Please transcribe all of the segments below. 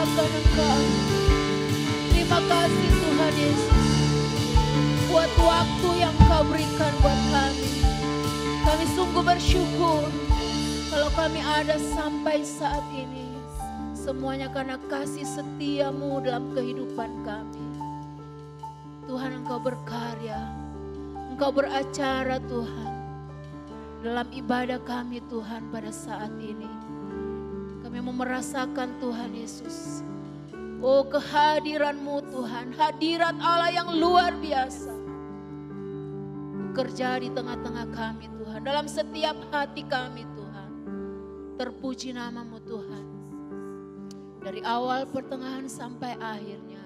memuliakan Engkau. Terima kasih Tuhan Yesus buat waktu yang Kau berikan buat kami. Kami sungguh bersyukur kalau kami ada sampai saat ini. Semuanya karena kasih setia-Mu dalam kehidupan kami. Tuhan, Engkau berkarya, Engkau beracara Tuhan dalam ibadah kami Tuhan pada saat ini. Kami mau merasakan Tuhan Yesus, oh kehadiran-Mu Tuhan, hadirat Allah yang luar biasa. Bekerja di tengah-tengah kami Tuhan, dalam setiap hati kami Tuhan. Terpuji nama-Mu Tuhan. Dari awal pertengahan sampai akhirnya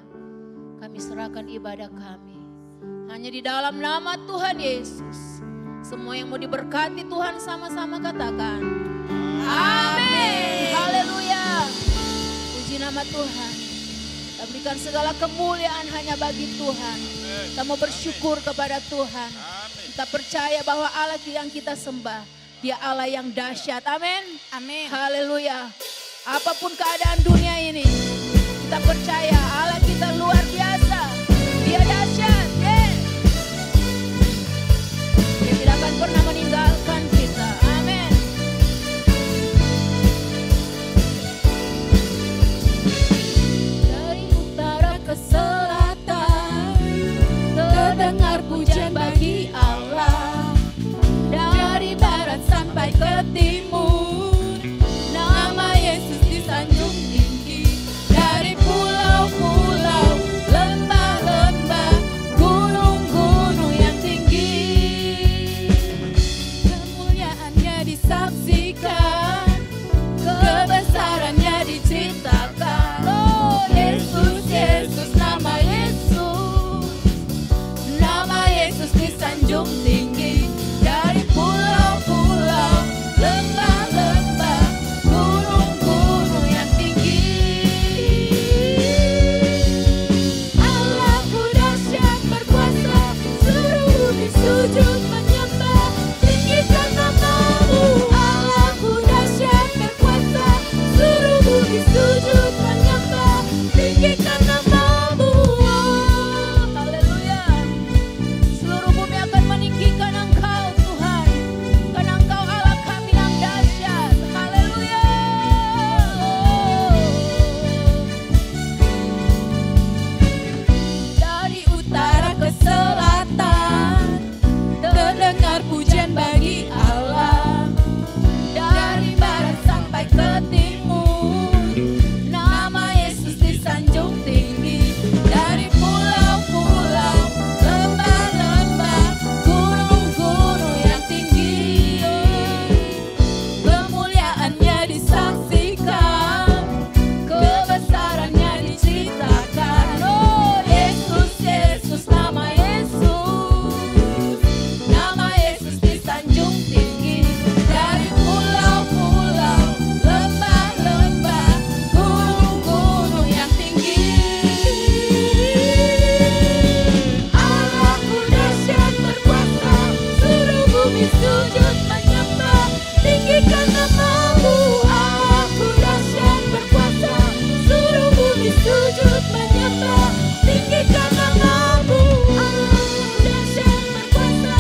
kami serahkan ibadah kami hanya di dalam nama Tuhan Yesus. Semua yang mau diberkati Tuhan sama-sama katakan amin. Haleluya. Puji nama Tuhan. Kita berikan segala kemuliaan hanya bagi Tuhan. Kita mau bersyukur kepada Tuhan. Kita percaya bahwa Allah yang kita sembah, Dia Allah yang dahsyat. Amin. Amin. Haleluya. Apapun keadaan dunia ini, kita percaya Allah kita luar biasa. Dia dahsyat. Dia tidak akan pernah meninggalkan kita. Amin. Dari utara ke selatan, terdengar pujian bagi Allah. Dari barat sampai ke timur, nama Yesus disanjung tinggi. Dari pulau-pulau, lembah-lembah, gunung-gunung yang tinggi, kemuliaannya disaksikan, kebesarannya diceritakan. Oh Yesus, Yesus, nama Yesus, nama Yesus disanjung tinggi. Dari pulau-pulau, lembah-lembah, gunung-gunung yang tinggi, Allahku dahsyat berkuasa, seluruh bumi sujud menyembah, tinggikan nama-Mu. Allahku dahsyat berkuasa, seluruh bumi sujud menyembah, tinggikan nama-Mu. Oh, haleluya. Seluruh bumi akan meninggikan Engkau Tuhan, karena Engkau Allah kami yang dahsyat. Haleluya. Dari utara ke selatan, terdengar pujian bagi Allah. Dari barat sampai ke timur, nama Yesus disanjung tinggi. Dari pulau-pulau, lembah-lembah, gunung-gunung yang tinggi, kemuliaannya disaksikan, kebesarannya diceritakan. Oh Yesus, Yesus, nama Yesus, nama Yesus disanjung tinggi. Dari pulau-pulau, lembah-lembah, gunung-gunung yang tinggi, Allahku dahsyat berkuasa, seluruh bumi sujud menyembah, tinggikan nama-Mu. Allahku dahsyat berkuasa, seluruh bumi sujud menyembah, tinggikan nama-Mu. Allahku dahsyat berkuasa,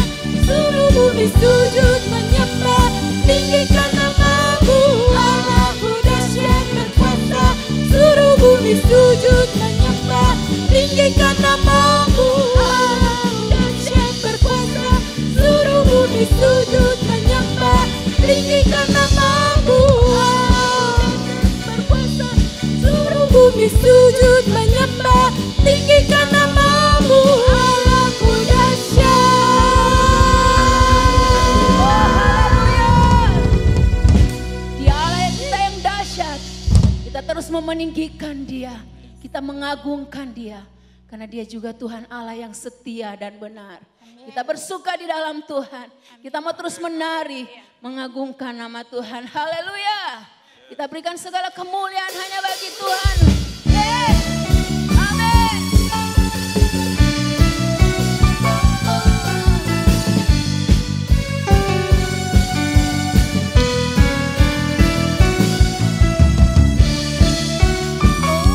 seluruh bumi sujud menyembah, tinggikan nama-Mu. Allahku dahsyat berkuasa, seluruh bumi sujud menyembah, tinggikan nama-Mu. Allahku dahsyat berkuasa, seluruh bumi sujud menyembah, tinggikan nama-Mu. Berkuasa, seluruh bumi sujud menyembah, tinggikan nama-Mu. Allahku dahsyat. Haleluya. Dia Allah yang kita yang dahsyat. Kita terus meninggikan Dia, kita mengagungkan Dia, karena Dia juga Tuhan Allah yang setia dan benar. Kita bersuka di dalam Tuhan. Kita mau terus menari, mengagungkan nama Tuhan. Haleluya. Kita berikan segala kemuliaan hanya bagi Tuhan. Amin. Oh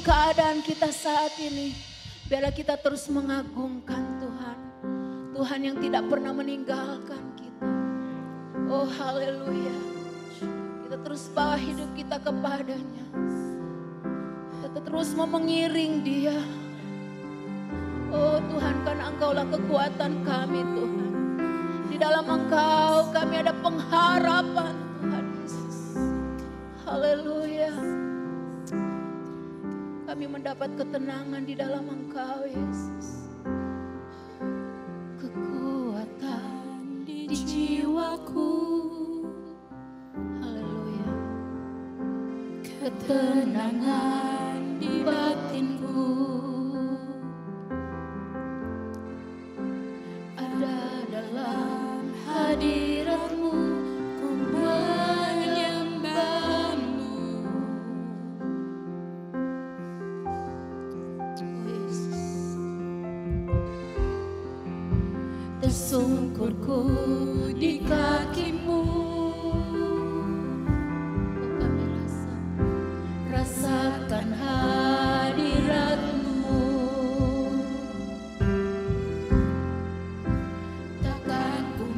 keadaan kita saat ini, biarlah kita terus mengagungkan Tuhan. Tuhan yang tidak pernah meninggalkan kita. Oh haleluya. Kita terus bawa hidup kita kepadanya. Kita terus mau mengiring Dia. Oh Tuhan, karena Engkaulah kekuatan kami Tuhan. Di dalam Engkau kami ada pengharapan Tuhan Yesus. Haleluya. Kami mendapat ketenangan di dalam Engkau Yesus. Kekuatan di jiwaku. Haleluya. Ketenangan di batinku. Ada dalam hadirat-Mu, ku menyembah-Mu. Oh Yesus. Tersungkurku di kaki-Mu. Oh kami rasakan hadirat-Mu. Takkan ku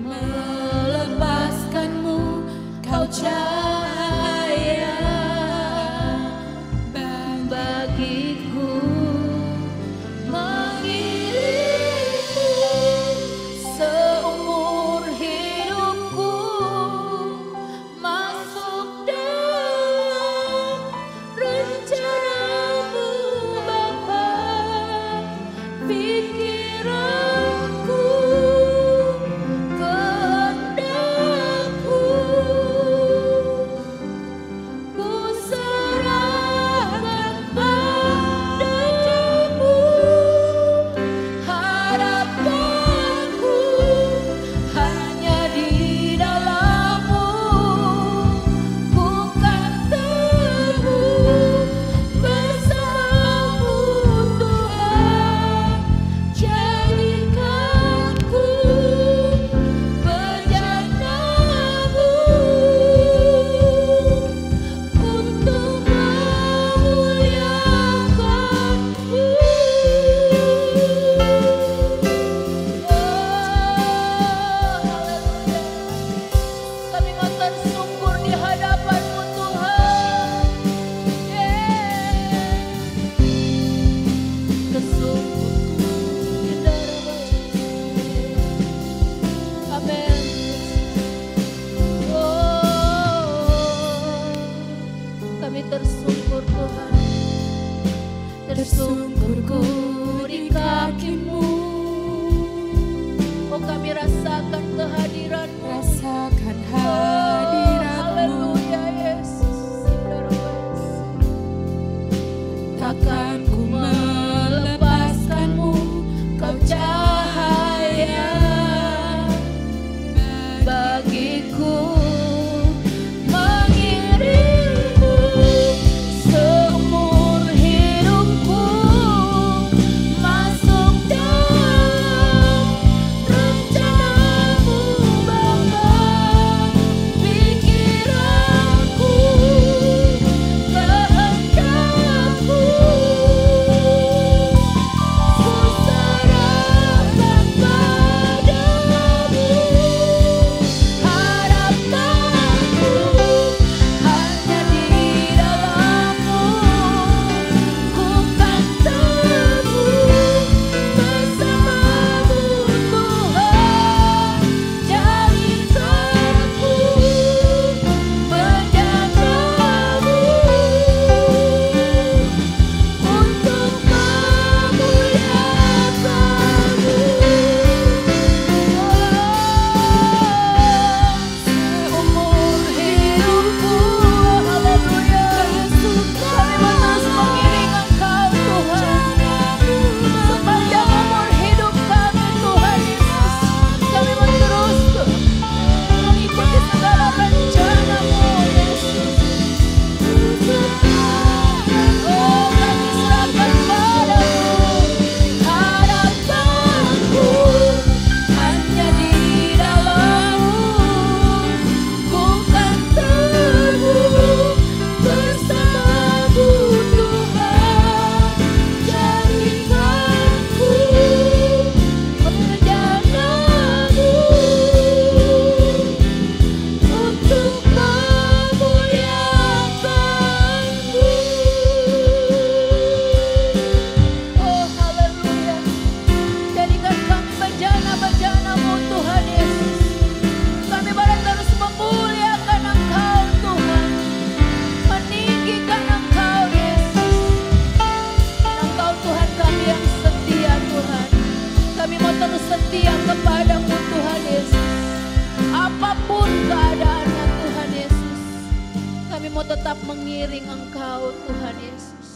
mengiring Engkau Tuhan Yesus.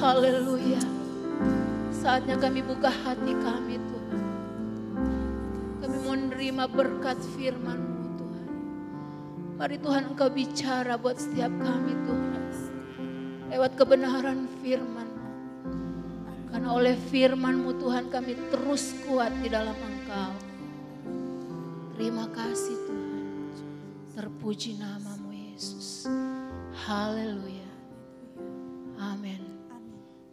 Haleluya. Saatnya kami buka hati kami Tuhan. Kami mau menerima berkat firman-Mu Tuhan. Mari Tuhan Engkau bicara buat setiap kami Tuhan. Lewat kebenaran firman-Mu. Karena oleh firman-Mu Tuhan kami terus kuat di dalam Engkau. Terima kasih Tuhan. Terpuji nama-Mu Yesus. Haleluya. Amin.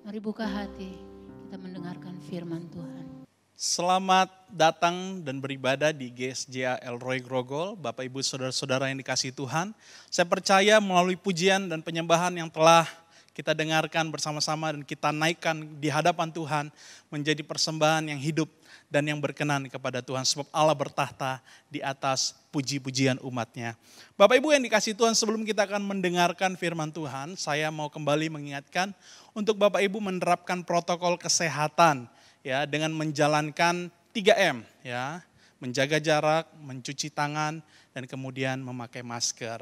Mari buka hati, kita mendengarkan firman Tuhan. Selamat datang dan beribadah di GSJA Elroy Grogol, Bapak Ibu Saudara-saudara yang dikasihi Tuhan. Saya percaya melalui pujian dan penyembahan yang telah kita dengarkan bersama-sama dan kita naikkan di hadapan Tuhan menjadi persembahan yang hidup dan yang berkenan kepada Tuhan. Sebab Allah bertahta di atas puji-pujian umatnya. Bapak Ibu yang dikasihi Tuhan, sebelum kita akan mendengarkan firman Tuhan, saya mau kembali mengingatkan untuk Bapak Ibu menerapkan protokol kesehatan ya dengan menjalankan 3M ya, menjaga jarak, mencuci tangan dan kemudian memakai masker.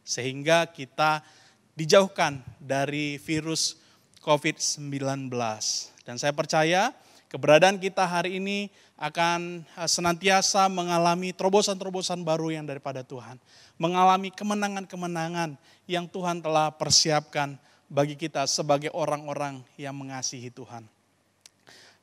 Sehingga kita dijauhkan dari virus COVID-19. Dan saya percaya keberadaan kita hari ini akan senantiasa mengalami terobosan-terobosan baru yang daripada Tuhan. Mengalami kemenangan-kemenangan yang Tuhan telah persiapkan bagi kita sebagai orang-orang yang mengasihi Tuhan.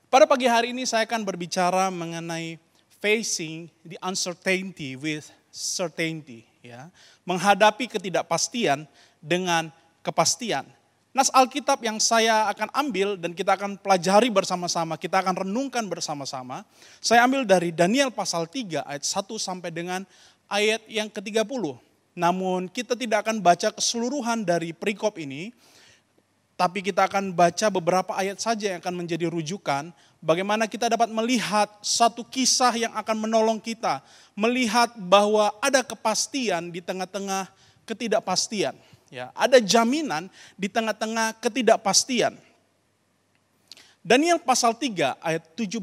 Pada pagi hari ini saya akan berbicara mengenai facing the uncertainty with certainty. Ya. Menghadapi ketidakpastian dengan kepastian. Nas Alkitab yang saya akan ambil dan kita akan pelajari bersama-sama, kita akan renungkan bersama-sama. Saya ambil dari Daniel pasal 3 ayat 1 sampai dengan ayat yang ke-30. Namun kita tidak akan baca keseluruhan dari perikop ini, tapi kita akan baca beberapa ayat saja yang akan menjadi rujukan. Bagaimana kita dapat melihat satu kisah yang akan menolong kita. Melihat bahwa ada kepastian di tengah-tengah ketidakpastian. Ya, ada jaminan di tengah-tengah ketidakpastian. Daniel pasal 3 ayat 17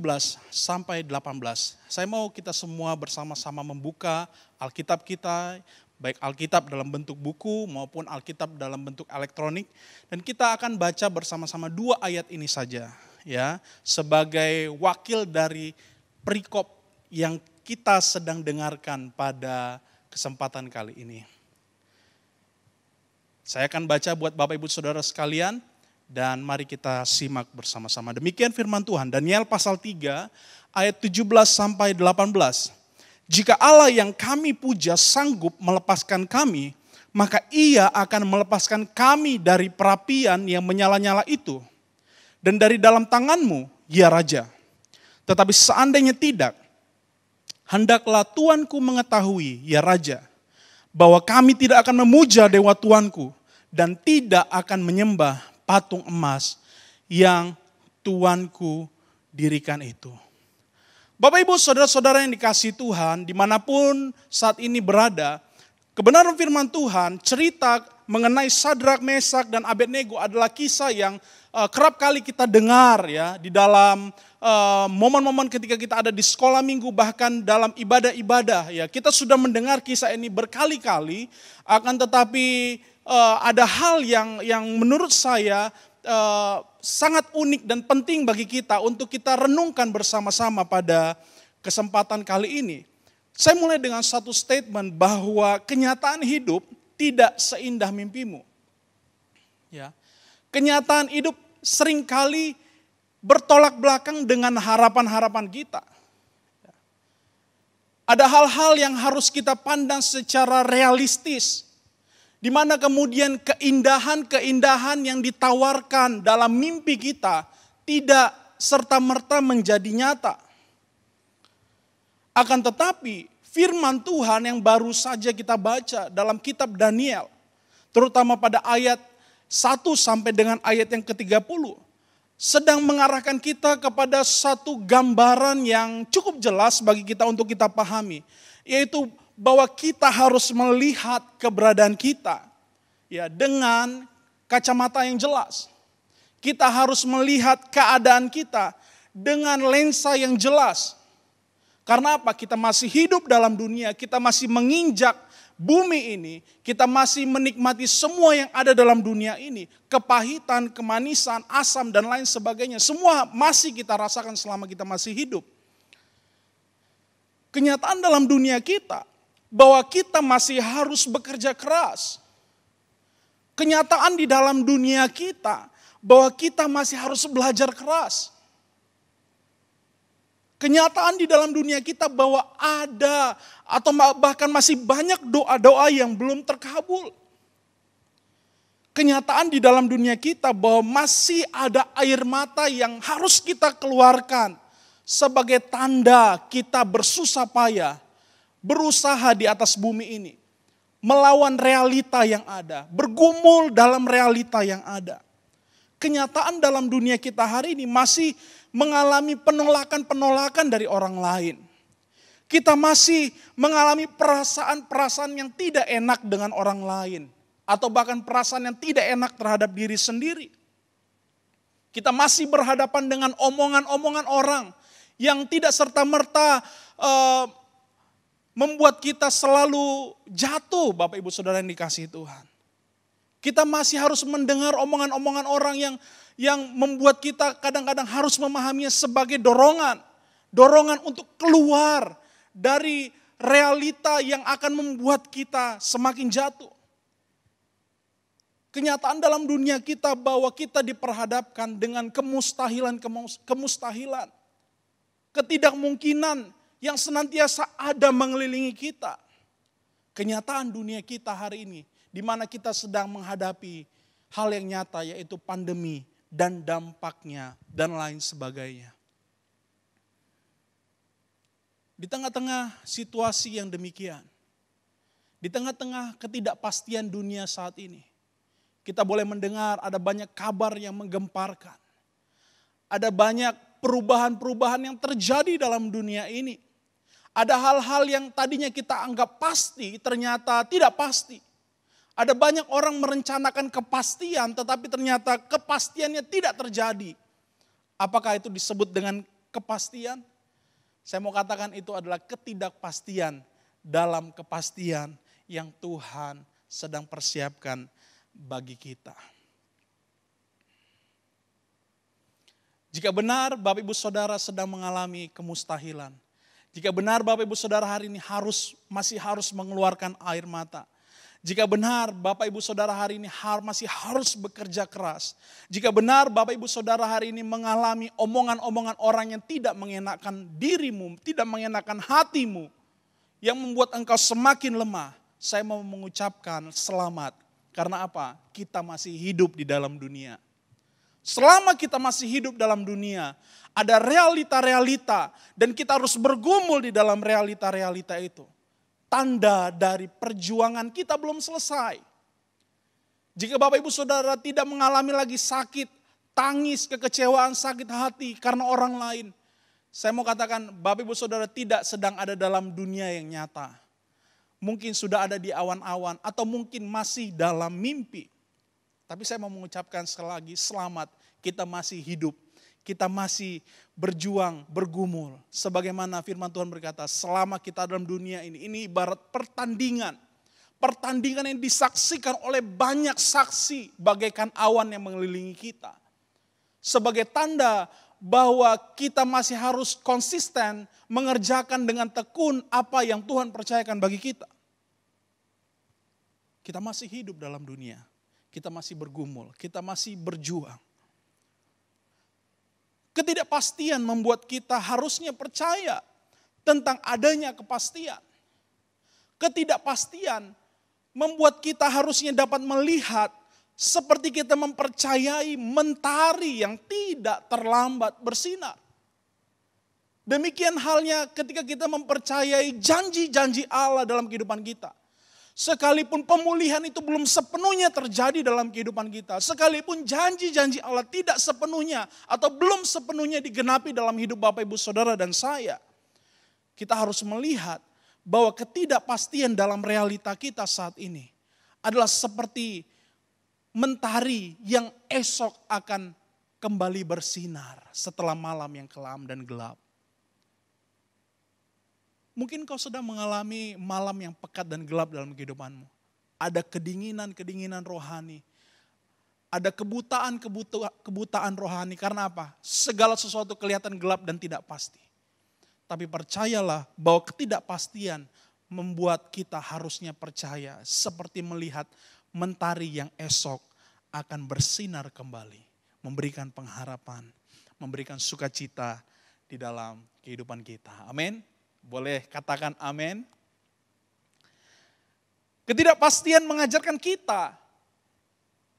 sampai 18. Saya mau kita semua bersama-sama membuka Alkitab kita, baik Alkitab dalam bentuk buku maupun Alkitab dalam bentuk elektronik. Dan kita akan baca bersama-sama 2 ayat ini saja. Ya, sebagai wakil dari perikop yang kita sedang dengarkan pada kesempatan kali ini. Saya akan baca buat Bapak Ibu Saudara sekalian dan mari kita simak bersama-sama. Demikian firman Tuhan, Daniel pasal 3 ayat 17 sampai 18. Jika Allah yang kami puja sanggup melepaskan kami, maka Ia akan melepaskan kami dari perapian yang menyala-nyala itu. Dan dari dalam tanganmu, ya Raja. Tetapi seandainya tidak, hendaklah Tuanku mengetahui, ya Raja, bahwa kami tidak akan memuja dewa Tuanku dan tidak akan menyembah patung emas yang Tuanku dirikan itu. Bapak Ibu Saudara-saudara yang dikasihi Tuhan, dimanapun saat ini berada, kebenaran firman Tuhan, cerita mengenai Sadrak, Mesak, dan Abednego adalah kisah yang kerap kali kita dengar ya di dalam momen-momen ketika kita ada di sekolah minggu, bahkan dalam ibadah-ibadah. Ya, kita sudah mendengar kisah ini berkali-kali, akan tetapi ada hal yang menurut saya sangat unik dan penting bagi kita untuk kita renungkan bersama-sama pada kesempatan kali ini. Saya mulai dengan satu statement bahwa kenyataan hidup tidak seindah mimpimu. Ya. Kenyataan hidup seringkali bertolak belakang dengan harapan-harapan kita. Ada hal-hal yang harus kita pandang secara realistis. Di mana kemudian keindahan-keindahan yang ditawarkan dalam mimpi kita tidak serta-merta menjadi nyata. Akan tetapi firman Tuhan yang baru saja kita baca dalam kitab Daniel, terutama pada ayat 1 sampai dengan ayat yang ke-30, sedang mengarahkan kita kepada satu gambaran yang cukup jelas bagi kita untuk kita pahami. Yaitu bahwa kita harus melihat keberadaan kita ya dengan kacamata yang jelas. Kita harus melihat keadaan kita dengan lensa yang jelas. Karena apa? Kita masih hidup dalam dunia, kita masih menginjak bumi ini, kita masih menikmati semua yang ada dalam dunia ini. Kepahitan, kemanisan, asam, dan lain sebagainya. Semua masih kita rasakan selama kita masih hidup. Kenyataan dalam dunia kita, bahwa kita masih harus bekerja keras. Kenyataan di dalam dunia kita, bahwa kita masih harus belajar keras. Kenyataan di dalam dunia kita bahwa ada atau bahkan masih banyak doa-doa yang belum terkabul. Kenyataan di dalam dunia kita bahwa masih ada air mata yang harus kita keluarkan sebagai tanda kita bersusah payah, berusaha di atas bumi ini, melawan realita yang ada, bergumul dalam realita yang ada. Kenyataan dalam dunia kita hari ini masih mengalami penolakan-penolakan dari orang lain. Kita masih mengalami perasaan-perasaan yang tidak enak dengan orang lain. Atau bahkan perasaan yang tidak enak terhadap diri sendiri. Kita masih berhadapan dengan omongan-omongan orang yang tidak serta-merta membuat kita selalu jatuh, Bapak Ibu Saudara yang dikasihi Tuhan. Kita masih harus mendengar omongan-omongan orang yang membuat kita kadang-kadang harus memahaminya sebagai dorongan. Dorongan untuk keluar dari realita yang akan membuat kita semakin jatuh. Kenyataan dalam dunia kita bahwa kita diperhadapkan dengan kemustahilan. Ketidakmungkinan yang senantiasa ada mengelilingi kita. Kenyataan dunia kita hari ini, di mana kita sedang menghadapi hal yang nyata, yaitu pandemi dan dampaknya dan lain sebagainya. Di tengah-tengah situasi yang demikian, di tengah-tengah ketidakpastian dunia saat ini, kita boleh mendengar ada banyak kabar yang menggemparkan. Ada banyak perubahan-perubahan yang terjadi dalam dunia ini. Ada hal-hal yang tadinya kita anggap pasti, ternyata tidak pasti. Ada banyak orang merencanakan kepastian, tetapi ternyata kepastiannya tidak terjadi. Apakah itu disebut dengan kepastian? Saya mau katakan itu adalah ketidakpastian dalam kepastian yang Tuhan sedang persiapkan bagi kita. Jika benar Bapak Ibu Saudara sedang mengalami kemustahilan, jika benar Bapak Ibu Saudara hari ini masih harus mengeluarkan air mata, jika benar Bapak Ibu Saudara hari ini masih harus bekerja keras, jika benar Bapak Ibu Saudara hari ini mengalami omongan-omongan orang yang tidak mengenakan dirimu, tidak mengenakan hatimu, yang membuat engkau semakin lemah, saya mau mengucapkan selamat. Karena apa? Kita masih hidup di dalam dunia. Selama kita masih hidup dalam dunia, ada realita-realita dan kita harus bergumul di dalam realita-realita itu. Tanda dari perjuangan kita belum selesai. Jika Bapak Ibu Saudara tidak mengalami lagi sakit, tangis, kekecewaan, sakit hati karena orang lain, saya mau katakan Bapak Ibu Saudara tidak sedang ada dalam dunia yang nyata. Mungkin sudah ada di awan-awan atau mungkin masih dalam mimpi. Tapi saya mau mengucapkan sekali lagi selamat, kita masih hidup. Kita masih berjuang, bergumul. Sebagaimana firman Tuhan berkata, selama kita dalam dunia ini ibarat pertandingan. Pertandingan yang disaksikan oleh banyak saksi bagaikan awan yang mengelilingi kita. Sebagai tanda bahwa kita masih harus konsisten mengerjakan dengan tekun apa yang Tuhan percayakan bagi kita. Kita masih hidup dalam dunia, kita masih bergumul, kita masih berjuang. Ketidakpastian membuat kita harusnya percaya tentang adanya kepastian. Ketidakpastian membuat kita harusnya dapat melihat seperti kita mempercayai mentari yang tidak terlambat bersinar. Demikian halnya ketika kita mempercayai janji-janji Allah dalam kehidupan kita. Sekalipun pemulihan itu belum sepenuhnya terjadi dalam kehidupan kita. Sekalipun janji-janji Allah tidak sepenuhnya atau belum sepenuhnya digenapi dalam hidup Bapak Ibu Saudara dan saya. Kita harus melihat bahwa ketidakpastian dalam realita kita saat ini adalah seperti mentari yang esok akan kembali bersinar setelah malam yang kelam dan gelap. Mungkin kau sedang mengalami malam yang pekat dan gelap dalam kehidupanmu. Ada kedinginan rohani. Ada kebutaan rohani. Karena apa? Segala sesuatu kelihatan gelap dan tidak pasti. Tapi percayalah bahwa ketidakpastian membuat kita harusnya percaya. Seperti melihat mentari yang esok akan bersinar kembali. Memberikan pengharapan, memberikan sukacita di dalam kehidupan kita. Amin. Boleh katakan amin. Ketidakpastian mengajarkan kita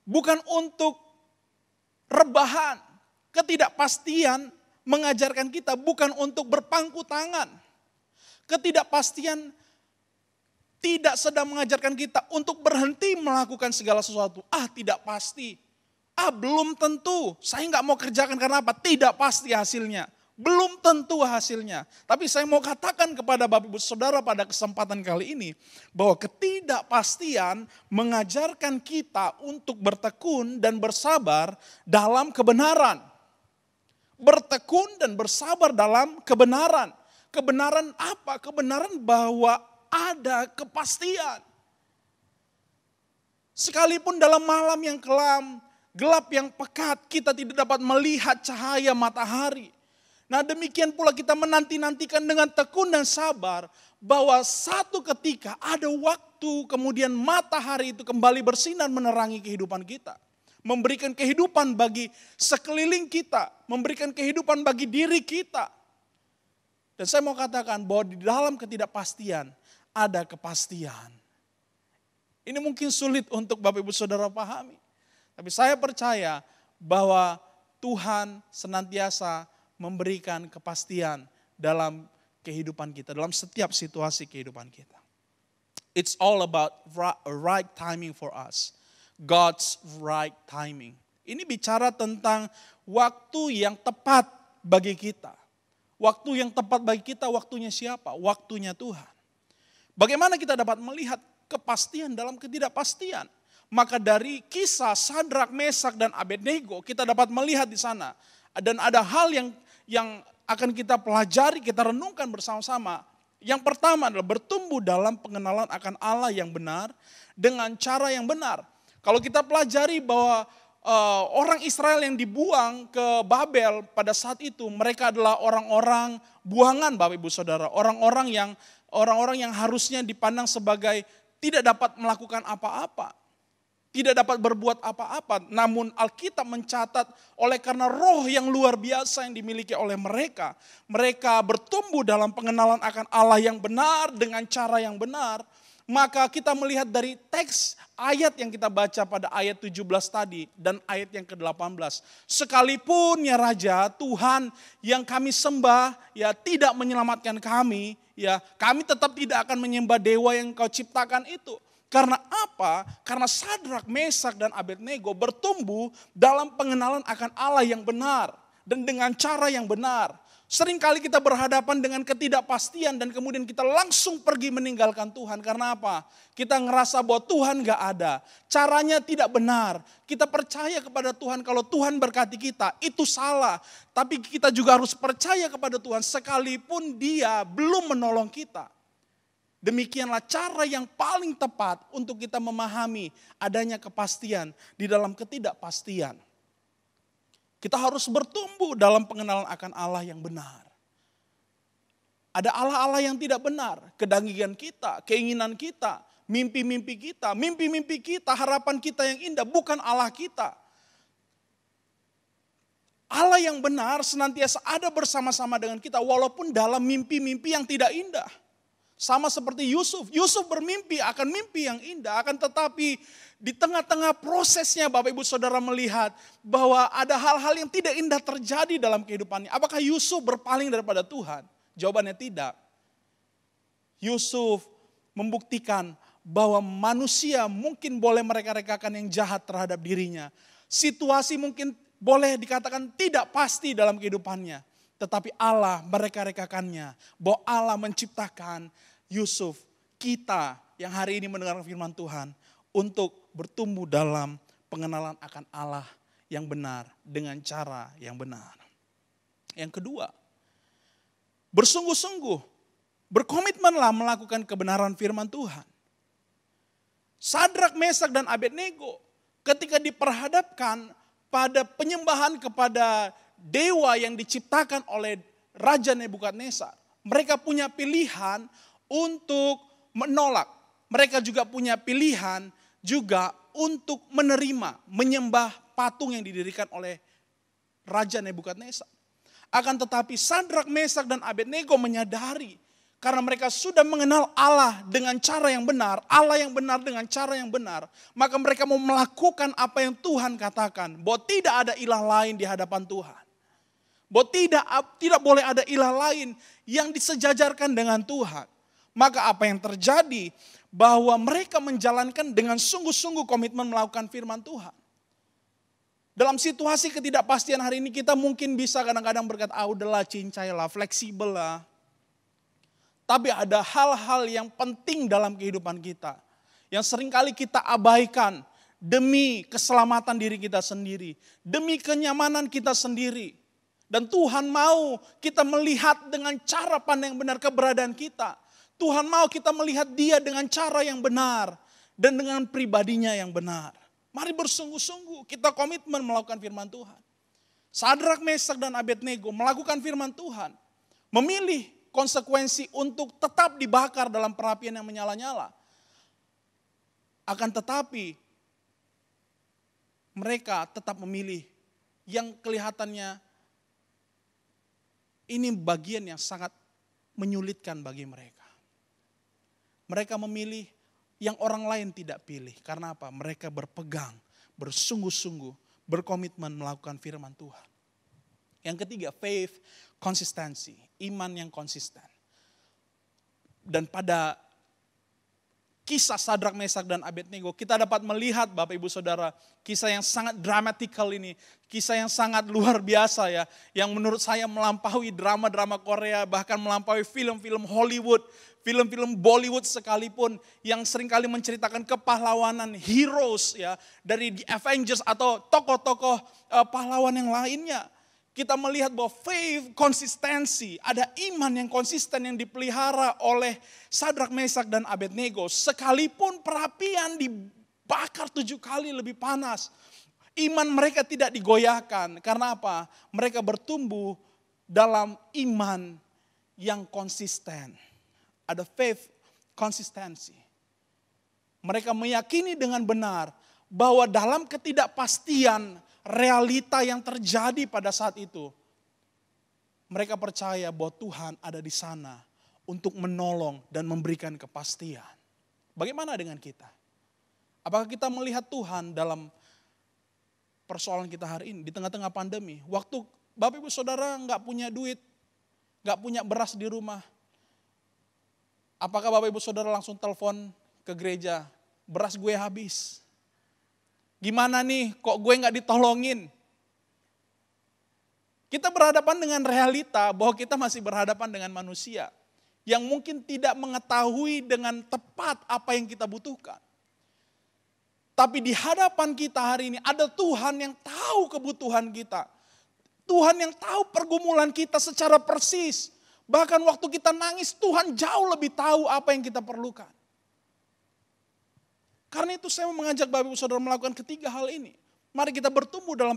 bukan untuk rebahan. Ketidakpastian mengajarkan kita bukan untuk berpangku tangan. Ketidakpastian tidak sedang mengajarkan kita untuk berhenti melakukan segala sesuatu. Tidak pasti. Belum tentu. Saya nggak mau kerjakan karena apa? Tidak pasti hasilnya. Belum tentu hasilnya. Tapi saya mau katakan kepada Bapak Ibu Saudara pada kesempatan kali ini, bahwa ketidakpastian mengajarkan kita untuk bertekun dan bersabar dalam kebenaran. Bertekun dan bersabar dalam kebenaran. Kebenaran apa? Kebenaran bahwa ada kepastian. Sekalipun dalam malam yang kelam, gelap yang pekat, kita tidak dapat melihat cahaya matahari. Nah, demikian pula kita menanti-nantikan dengan tekun dan sabar bahwa satu ketika ada waktu kemudian matahari itu kembali bersinar menerangi kehidupan kita. Memberikan kehidupan bagi sekeliling kita, memberikan kehidupan bagi diri kita. Dan saya mau katakan bahwa di dalam ketidakpastian ada kepastian. Ini mungkin sulit untuk Bapak Ibu Saudara pahami. Tapi saya percaya bahwa Tuhan senantiasa memberikan kepastian dalam kehidupan kita, dalam setiap situasi kehidupan kita. It's all about right timing for us. God's right timing. Ini bicara tentang waktu yang tepat bagi kita. Waktu yang tepat bagi kita, waktunya siapa? Waktunya Tuhan. Bagaimana kita dapat melihat kepastian dalam ketidakpastian? Maka dari kisah Sadrak, Mesak, dan Abednego kita dapat melihat di sana. Dan ada hal yang akan kita pelajari, kita renungkan bersama-sama. Yang pertama adalah bertumbuh dalam pengenalan akan Allah yang benar dengan cara yang benar. Kalau kita pelajari bahwa orang Israel yang dibuang ke Babel pada saat itu, mereka adalah orang-orang buangan Bapak Ibu Saudara. Orang-orang yang harusnya dipandang sebagai tidak dapat melakukan apa-apa. Tidak dapat berbuat apa-apa, namun Alkitab mencatat oleh karena roh yang luar biasa yang dimiliki oleh mereka. Mereka bertumbuh dalam pengenalan akan Allah yang benar dengan cara yang benar. Maka kita melihat dari teks ayat yang kita baca pada ayat 17 tadi dan ayat yang ke-18. Sekalipun ya Raja, Tuhan yang kami sembah ya tidak menyelamatkan kami, ya kami tetap tidak akan menyembah dewa yang kau ciptakan itu. Karena apa? Karena Sadrak, Mesak, dan Abednego bertumbuh dalam pengenalan akan Allah yang benar. Dan dengan cara yang benar. Seringkali kita berhadapan dengan ketidakpastian dan kemudian kita langsung pergi meninggalkan Tuhan. Karena apa? Kita ngerasa bahwa Tuhan gak ada. Caranya tidak benar. Kita percaya kepada Tuhan kalau Tuhan berkati kita. Itu salah. Tapi kita juga harus percaya kepada Tuhan sekalipun Dia belum menolong kita. Demikianlah cara yang paling tepat untuk kita memahami adanya kepastian di dalam ketidakpastian. Kita harus bertumbuh dalam pengenalan akan Allah yang benar. Ada Allah-Allah yang tidak benar, kedangian kita, keinginan kita, mimpi-mimpi kita, harapan kita yang indah, bukan Allah kita. Allah yang benar senantiasa ada bersama-sama dengan kita walaupun dalam mimpi-mimpi yang tidak indah. Sama seperti Yusuf. Yusuf bermimpi akan mimpi yang indah. Akan tetapi di tengah-tengah prosesnya Bapak Ibu Saudara melihat bahwa ada hal-hal yang tidak indah terjadi dalam kehidupannya. Apakah Yusuf berpaling daripada Tuhan? Jawabannya tidak. Yusuf membuktikan bahwa manusia mungkin boleh mereka-rekakan yang jahat terhadap dirinya. Situasi mungkin boleh dikatakan tidak pasti dalam kehidupannya. Tetapi Allah mereka-rekakannya. Bahwa Allah menciptakan Yusuf, kita yang hari ini mendengar firman Tuhan. Untuk bertumbuh dalam pengenalan akan Allah yang benar. Dengan cara yang benar. Yang kedua, bersungguh-sungguh Berkomitmenlah melakukan kebenaran firman Tuhan. Sadrak, Mesak, dan Abednego ketika diperhadapkan pada penyembahan kepada dewa yang diciptakan oleh Raja Nebukadnezar, mereka punya pilihan untuk menolak. Mereka juga punya pilihan juga untuk menerima, menyembah patung yang didirikan oleh Raja Nebukadnezar. Akan tetapi Sadrak, Mesak, dan Abednego menyadari, karena mereka sudah mengenal Allah dengan cara yang benar, Allah yang benar dengan cara yang benar, maka mereka mau melakukan apa yang Tuhan katakan, bahwa tidak ada ilah lain di hadapan Tuhan. Bahwa tidak boleh ada ilah lain yang disejajarkan dengan Tuhan. Maka apa yang terjadi, bahwa mereka menjalankan dengan sungguh-sungguh komitmen melakukan firman Tuhan. Dalam situasi ketidakpastian hari ini kita mungkin bisa kadang-kadang berkata, udahlah cincailah, fleksibel lah. Tapi ada hal-hal yang penting dalam kehidupan kita, yang seringkali kita abaikan demi keselamatan diri kita sendiri, demi kenyamanan kita sendiri. Dan Tuhan mau kita melihat dengan cara pandang yang benar keberadaan kita. Tuhan mau kita melihat Dia dengan cara yang benar dan dengan pribadinya yang benar. Mari bersungguh-sungguh kita komitmen melakukan firman Tuhan. Sadrak, Mesak, dan Abednego melakukan firman Tuhan. Memilih konsekuensi untuk tetap dibakar dalam perapian yang menyala-nyala. Akan tetapi mereka tetap memilih yang kelihatannya ini bagian yang sangat menyulitkan bagi mereka. Mereka memilih yang orang lain tidak pilih. Karena apa? Mereka berpegang, bersungguh-sungguh, berkomitmen melakukan firman Tuhan. Yang ketiga, faith, konsistensi, iman yang konsisten. Dan pada kisah Sadrak, Mesak, dan Abednego, kita dapat melihat Bapak Ibu Saudara, kisah yang sangat dramatikal ini, kisah yang sangat luar biasa ya, yang menurut saya melampaui drama-drama Korea, bahkan melampaui film-film Hollywood, film-film Bollywood sekalipun, yang seringkali menceritakan kepahlawanan heroes ya, dari The Avengers atau tokoh-tokoh pahlawan yang lainnya. Kita melihat bahwa faith, konsistensi, ada iman yang konsisten yang dipelihara oleh Sadrak, Mesak, dan Abednego. Sekalipun perapian dibakar 7 kali lebih panas, iman mereka tidak digoyahkan. Karena apa? Mereka bertumbuh dalam iman yang konsisten. Ada faith, konsistensi. Mereka meyakini dengan benar bahwa dalam ketidakpastian realita yang terjadi pada saat itu, mereka percaya bahwa Tuhan ada di sana untuk menolong dan memberikan kepastian. Bagaimana dengan kita? Apakah kita melihat Tuhan dalam persoalan kita hari ini di tengah-tengah pandemi? Waktu Bapak Ibu Saudara nggak punya duit, nggak punya beras di rumah, apakah Bapak Ibu Saudara langsung telepon ke gereja, beras gue habis? Gimana nih, kok gue gak ditolongin? Kita berhadapan dengan realita bahwa kita masih berhadapan dengan manusia yang mungkin tidak mengetahui dengan tepat apa yang kita butuhkan. Tapi di hadapan kita hari ini ada Tuhan yang tahu kebutuhan kita. Tuhan yang tahu pergumulan kita secara persis. Bahkan waktu kita nangis, Tuhan jauh lebih tahu apa yang kita perlukan. Karena itu saya mau mengajak Bapak Ibu Saudara melakukan ketiga hal ini. Mari kita bertumbuh dalam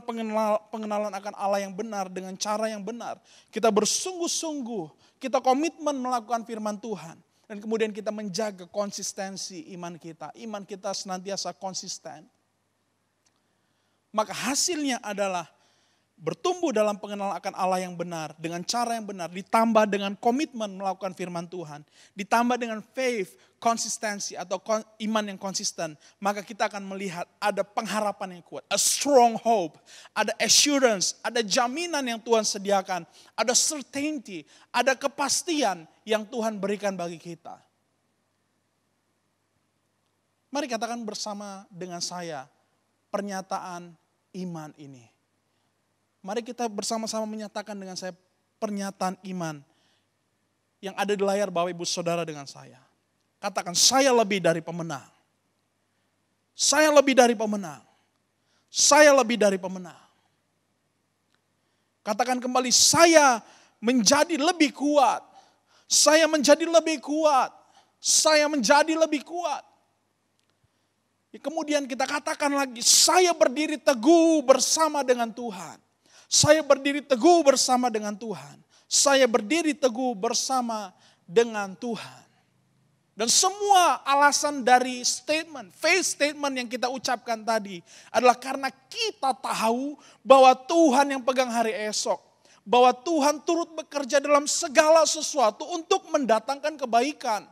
pengenalan akan Allah yang benar dengan cara yang benar. Kita bersungguh-sungguh, kita komitmen melakukan firman Tuhan. Dan kemudian kita menjaga konsistensi iman kita. Iman kita senantiasa konsisten. Maka hasilnya adalah bertumbuh dalam pengenalan akan Allah yang benar, dengan cara yang benar, ditambah dengan komitmen melakukan firman Tuhan, ditambah dengan faith, konsistensi atau iman yang konsisten, maka kita akan melihat ada pengharapan yang kuat, a strong hope, ada assurance, ada jaminan yang Tuhan sediakan, ada certainty, ada kepastian yang Tuhan berikan bagi kita. Mari katakan bersama dengan saya pernyataan iman ini. Mari kita bersama-sama menyatakan dengan saya pernyataan iman yang ada di layar Bapak Ibu Saudara dengan saya. Katakan, saya lebih dari pemenang. Saya lebih dari pemenang. Saya lebih dari pemenang. Katakan kembali, saya menjadi lebih kuat. Saya menjadi lebih kuat. Saya menjadi lebih kuat. Kemudian kita katakan lagi, saya berdiri teguh bersama dengan Tuhan. Saya berdiri teguh bersama dengan Tuhan. Saya berdiri teguh bersama dengan Tuhan. Dan semua alasan dari statement, faith statement yang kita ucapkan tadi adalah karena kita tahu bahwa Tuhan yang pegang hari esok. Bahwa Tuhan turut bekerja dalam segala sesuatu untuk mendatangkan kebaikan.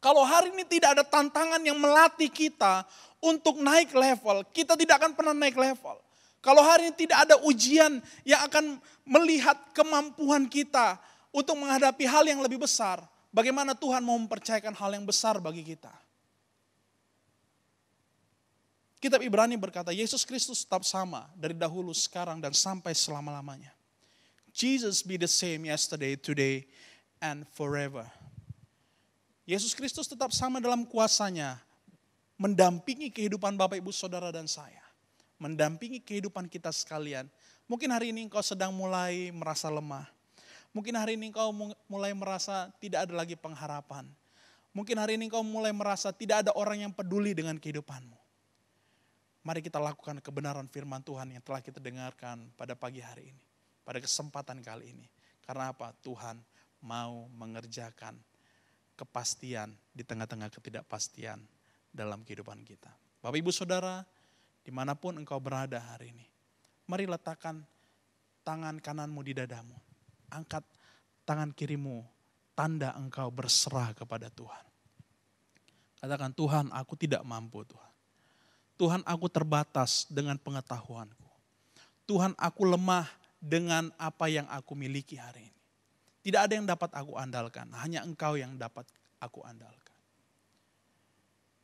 Kalau hari ini tidak ada tantangan yang melatih kita untuk naik level, kita tidak akan pernah naik level. Kalau hari ini tidak ada ujian yang akan melihat kemampuan kita untuk menghadapi hal yang lebih besar, bagaimana Tuhan mau mempercayakan hal yang besar bagi kita? Kitab Ibrani berkata, Yesus Kristus tetap sama dari dahulu, sekarang, dan sampai selama-lamanya. Jesus be the same yesterday, today, and forever. Yesus Kristus tetap sama dalam kuasanya, mendampingi kehidupan Bapak, Ibu, Saudara, dan saya. Mendampingi kehidupan kita sekalian. Mungkin hari ini engkau sedang mulai merasa lemah. Mungkin hari ini engkau mulai merasa tidak ada lagi pengharapan. Mungkin hari ini engkau mulai merasa tidak ada orang yang peduli dengan kehidupanmu. Mari kita lakukan kebenaran firman Tuhan yang telah kita dengarkan pada pagi hari ini. Pada kesempatan kali ini. Karena apa? Tuhan mau mengerjakan kepastian di tengah-tengah ketidakpastian dalam kehidupan kita. Bapak, Ibu, Saudara, dimanapun engkau berada hari ini, mari letakkan tangan kananmu di dadamu. Angkat tangan kirimu, tanda engkau berserah kepada Tuhan. Katakan, Tuhan, aku tidak mampu, Tuhan. Tuhan, aku terbatas dengan pengetahuanku. Tuhan, aku lemah dengan apa yang aku miliki hari ini. Tidak ada yang dapat aku andalkan, hanya engkau yang dapat aku andalkan.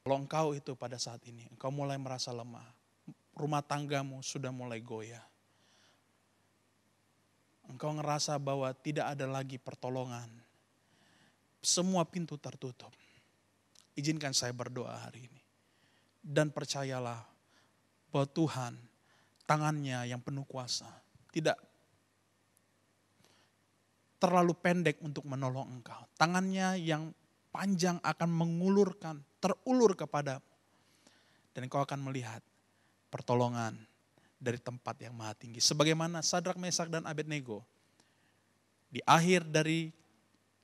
Kalau engkau itu pada saat ini, engkau mulai merasa lemah, rumah tanggamu sudah mulai goyah. Engkau ngerasa bahwa tidak ada lagi pertolongan. Semua pintu tertutup. Izinkan saya berdoa hari ini. Dan percayalah bahwa Tuhan, tangannya yang penuh kuasa, tidak terlalu pendek untuk menolong engkau. Tangannya yang panjang akan mengulurkan, terulur kepadamu. Dan engkau akan melihat pertolongan dari tempat yang maha tinggi. Sebagaimana Sadrak, Mesak, dan Abednego. Di akhir dari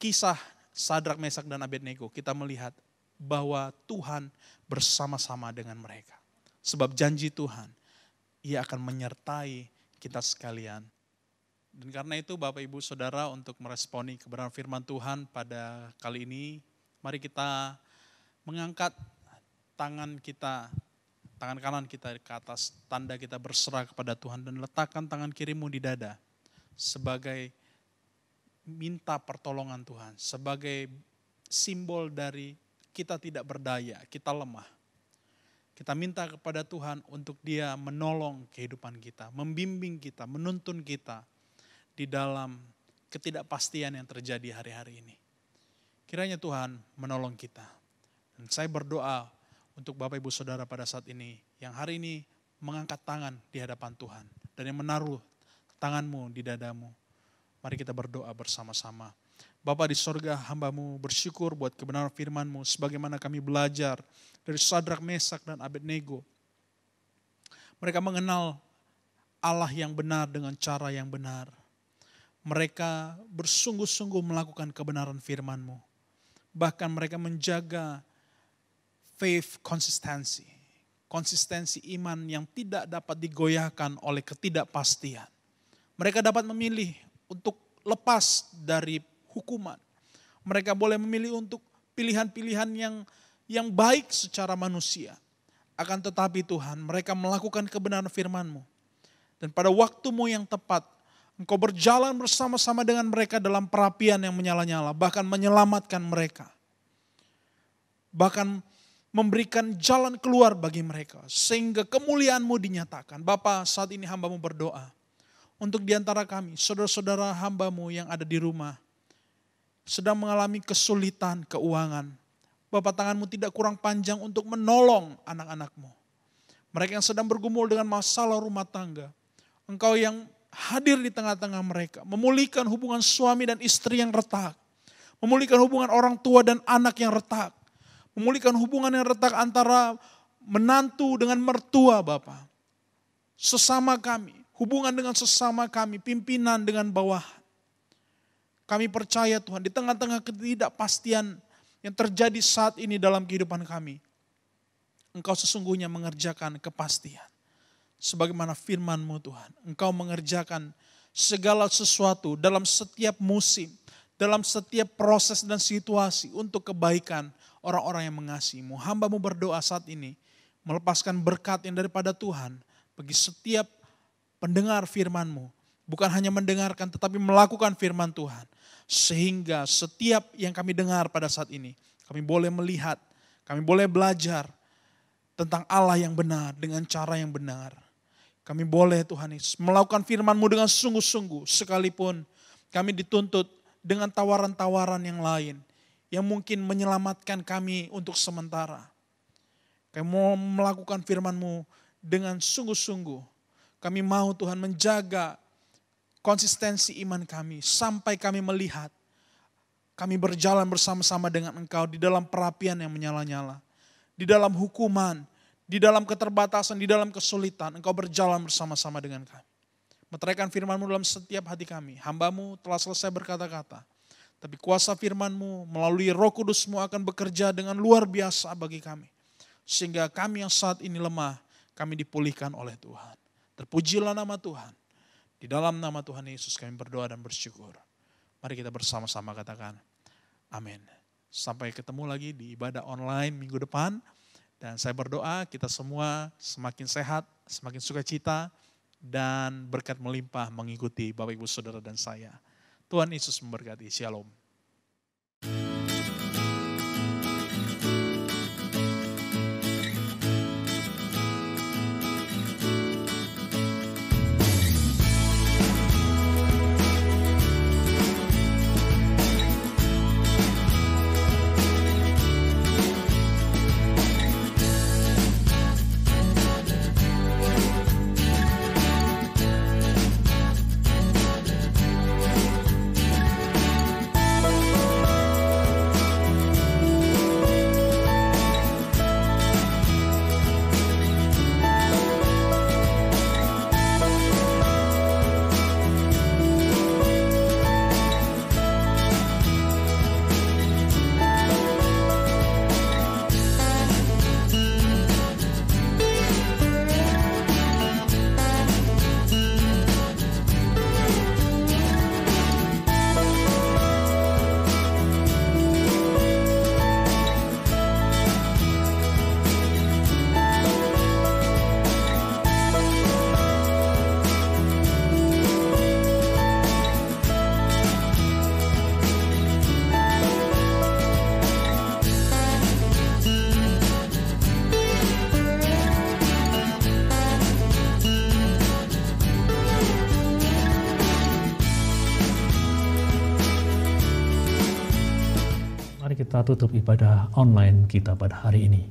kisah Sadrak, Mesak, dan Abednego, kita melihat bahwa Tuhan bersama-sama dengan mereka. Sebab janji Tuhan, Ia akan menyertai kita sekalian. Dan karena itu Bapak, Ibu, Saudara, untuk meresponi kebenaran firman Tuhan pada kali ini, mari kita mengangkat tangan kita, tangan kanan kita ke atas, tanda kita berserah kepada Tuhan, dan letakkan tangan kirimu di dada sebagai minta pertolongan Tuhan, sebagai simbol dari kita tidak berdaya, kita lemah. Kita minta kepada Tuhan untuk Dia menolong kehidupan kita, membimbing kita, menuntun kita di dalam ketidakpastian yang terjadi hari-hari ini. Kiranya Tuhan menolong kita. Dan saya berdoa untuk Bapak, Ibu, Saudara pada saat ini, yang hari ini mengangkat tangan di hadapan Tuhan, dan yang menaruh tanganmu di dadamu. Mari kita berdoa bersama-sama. Bapa di sorga, hamba-Mu bersyukur buat kebenaran firman-Mu, sebagaimana kami belajar dari Sadrak, Mesak, dan Abednego. Mereka mengenal Allah yang benar dengan cara yang benar. Mereka bersungguh-sungguh melakukan kebenaran firman-Mu. Bahkan mereka menjaga faith consistency. Konsistensi iman yang tidak dapat digoyahkan oleh ketidakpastian. Mereka dapat memilih untuk lepas dari hukuman. Mereka boleh memilih untuk pilihan-pilihan yang baik secara manusia. Akan tetapi Tuhan, mereka melakukan kebenaran firman-Mu. Dan pada waktu-Mu yang tepat, Engkau berjalan bersama-sama dengan mereka dalam perapian yang menyala-nyala, bahkan menyelamatkan mereka. Bahkan memberikan jalan keluar bagi mereka, sehingga kemuliaan-Mu dinyatakan. Bapa, saat ini hamba-Mu berdoa, untuk diantara kami, saudara-saudara hamba-Mu yang ada di rumah, sedang mengalami kesulitan keuangan. Bapa, tangan-Mu tidak kurang panjang untuk menolong anak-anak-Mu. Mereka yang sedang bergumul dengan masalah rumah tangga, Engkau yang hadir di tengah-tengah mereka, memulihkan hubungan suami dan istri yang retak. Memulihkan hubungan orang tua dan anak yang retak. Memulihkan hubungan yang retak antara menantu dengan mertua Bapa. Sesama kami, hubungan dengan sesama kami, pimpinan dengan bawahan. Kami percaya Tuhan, di tengah-tengah ketidakpastian yang terjadi saat ini dalam kehidupan kami, Engkau sesungguhnya mengerjakan kepastian. Sebagaimana firman-Mu Tuhan, Engkau mengerjakan segala sesuatu dalam setiap musim, dalam setiap proses dan situasi untuk kebaikan orang-orang yang mengasihi-Mu. Hamba-Mu berdoa saat ini, melepaskan berkat yang daripada Tuhan bagi setiap pendengar firman-Mu. Bukan hanya mendengarkan tetapi melakukan firman Tuhan. Sehingga setiap yang kami dengar pada saat ini, kami boleh melihat, kami boleh belajar tentang Allah yang benar dengan cara yang benar. Kami boleh Tuhan Yesus melakukan firman-Mu dengan sungguh-sungguh sekalipun kami dituntut dengan tawaran-tawaran yang lain yang mungkin menyelamatkan kami untuk sementara. Kami mau melakukan firman-Mu dengan sungguh-sungguh. Kami mau Tuhan menjaga konsistensi iman kami sampai kami melihat kami berjalan bersama-sama dengan Engkau di dalam perapian yang menyala-nyala. Di dalam hukuman, di dalam keterbatasan, di dalam kesulitan, Engkau berjalan bersama-sama dengan kami. Meteraikan firman-Mu dalam setiap hati kami. Hamba-Mu telah selesai berkata-kata. Tapi kuasa firman-Mu melalui Roh Kudus-Mu akan bekerja dengan luar biasa bagi kami. Sehingga kami yang saat ini lemah, kami dipulihkan oleh Tuhan. Terpujilah nama Tuhan. Di dalam nama Tuhan Yesus kami berdoa dan bersyukur. Mari kita bersama-sama katakan amin. Sampai ketemu lagi di ibadah online minggu depan. Dan saya berdoa kita semua semakin sehat, semakin sukacita, dan berkat melimpah mengikuti Bapak Ibu Saudara dan saya. Tuhan Yesus memberkati. Shalom. Kita tutup ibadah online kita pada hari ini.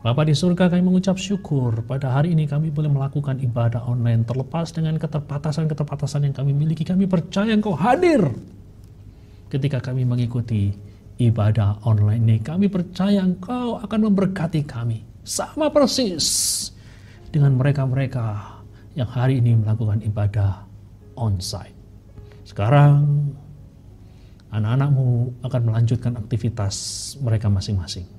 Bapa di surga, kami mengucap syukur pada hari ini kami boleh melakukan ibadah online terlepas dengan keterbatasan-keterbatasan yang kami miliki. Kami percaya Engkau hadir ketika kami mengikuti ibadah online ini. Kami percaya Engkau akan memberkati kami sama persis dengan mereka-mereka yang hari ini melakukan ibadah onsite. Sekarang anak-anak-Mu akan melanjutkan aktivitas mereka masing-masing.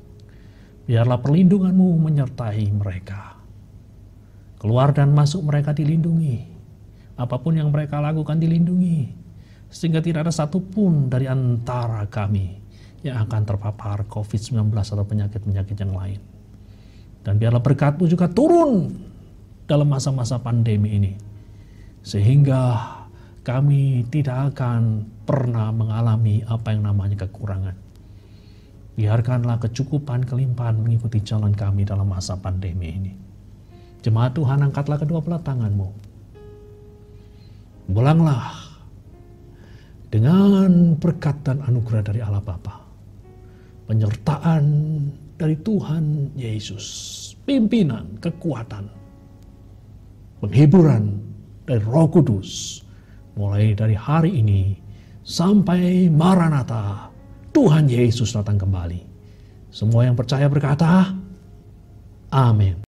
Biarlah perlindungan-Mu menyertai mereka. Keluar dan masuk mereka dilindungi. Apapun yang mereka lakukan dilindungi. Sehingga tidak ada satupun dari antara kami yang akan terpapar COVID-19 atau penyakit-penyakit yang lain. Dan biarlah berkat-Mu juga turun dalam masa-masa pandemi ini. Sehingga kami tidak akan pernah mengalami apa yang namanya kekurangan. Biarkanlah kecukupan, kelimpahan mengikuti jalan kami dalam masa pandemi ini. Jemaat Tuhan, angkatlah kedua belah tangan-Mu. Pulanglah dengan berkat dan anugerah dari Allah Bapa. Penyertaan dari Tuhan Yesus. Pimpinan, kekuatan, penghiburan dari Roh Kudus. Mulai dari hari ini sampai Maranatha, Tuhan Yesus datang kembali. Semua yang percaya berkata, amin.